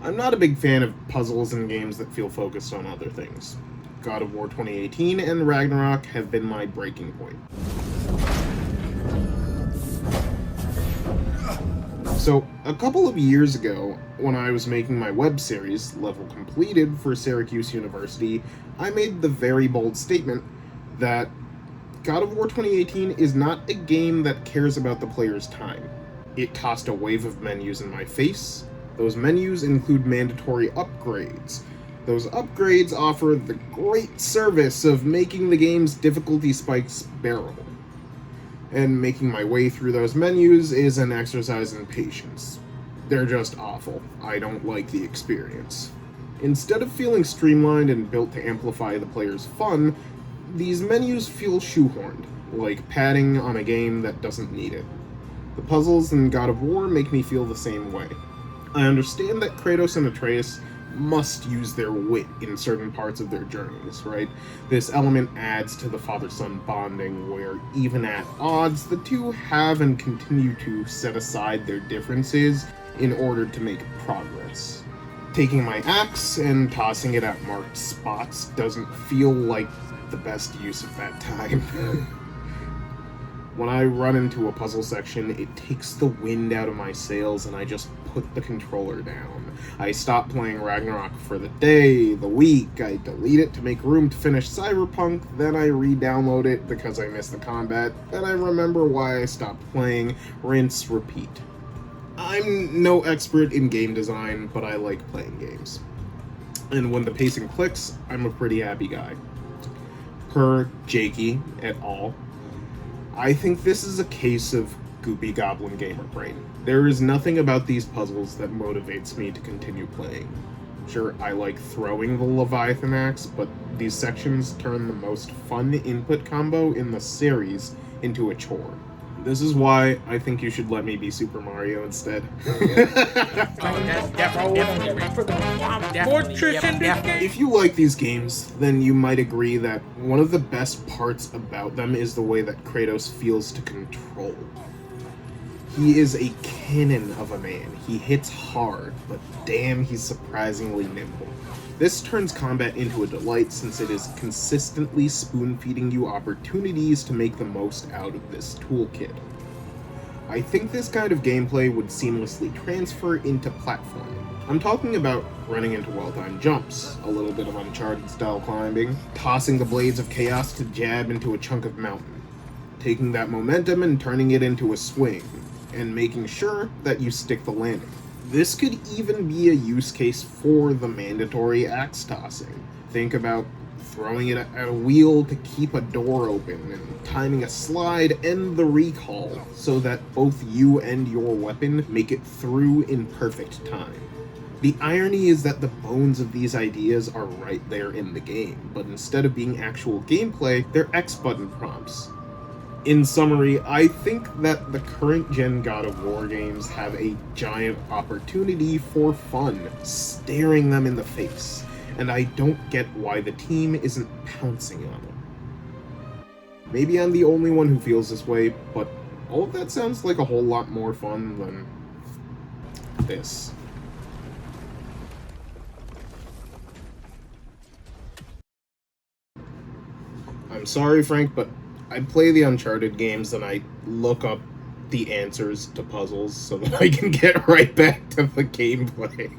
I'm not a big fan of puzzles and games that feel focused on other things. God of War 2018 and Ragnarok have been my breaking point. So, a couple of years ago, when I was making my web series, Level Completed, for Syracuse University, I made the very bold statement that God of War 2018 is not a game that cares about the player's time. It tossed a wave of menus in my face. Those menus include mandatory upgrades. Those upgrades offer the great service of making the game's difficulty spikes bearable. And making my way through those menus is an exercise in patience. They're just awful. I don't like the experience. Instead of feeling streamlined and built to amplify the player's fun, these menus feel shoehorned, like padding on a game that doesn't need it. The puzzles in God of War make me feel the same way. I understand that Kratos and Atreus must use their wit in certain parts of their journeys, right? This element adds to the father-son bonding where, even at odds, the two have and continue to set aside their differences in order to make progress. Taking my axe and tossing it at marked spots doesn't feel like the best use of that time. When I run into a puzzle section, it takes the wind out of my sails and I just put the controller down. I stop playing Ragnarok for the day, the week, I delete it to make room to finish Cyberpunk, then I re-download it because I missed the combat, then I remember why I stopped playing, rinse, repeat. I'm no expert in game design, but I like playing games. And when the pacing clicks, I'm a pretty happy guy. Per Jakey et al., I think this is a case of goopy goblin gamer brain. There is nothing about these puzzles that motivates me to continue playing. Sure, I like throwing the Leviathan axe, but these sections turn the most fun input combo in the series into a chore. This is why I think you should let me be Super Mario instead. If you like these games, then you might agree that one of the best parts about them is the way that Kratos feels to control. He is a cannon of a man. He hits hard, but damn, he's surprisingly nimble. This turns combat into a delight since it is consistently spoon-feeding you opportunities to make the most out of this toolkit. I think this kind of gameplay would seamlessly transfer into platforming. I'm talking about running into well-timed jumps, a little bit of Uncharted-style climbing, tossing the blades of chaos to jab into a chunk of mountain, taking that momentum and turning it into a swing, and making sure that you stick the landing. This could even be a use case for the mandatory axe tossing. Think about throwing it at a wheel to keep a door open, and timing a slide and the recall so that both you and your weapon make it through in perfect time. The irony is that the bones of these ideas are right there in the game, but instead of being actual gameplay, they're X button prompts. In summary, I think that the current gen God of War games have a giant opportunity for fun staring them in the face, and I don't get why the team isn't pouncing on them. Maybe I'm the only one who feels this way, but all of that sounds like a whole lot more fun than this. I'm sorry, Frank, but I play the Uncharted games and I look up the answers to puzzles so that I can get right back to the gameplay.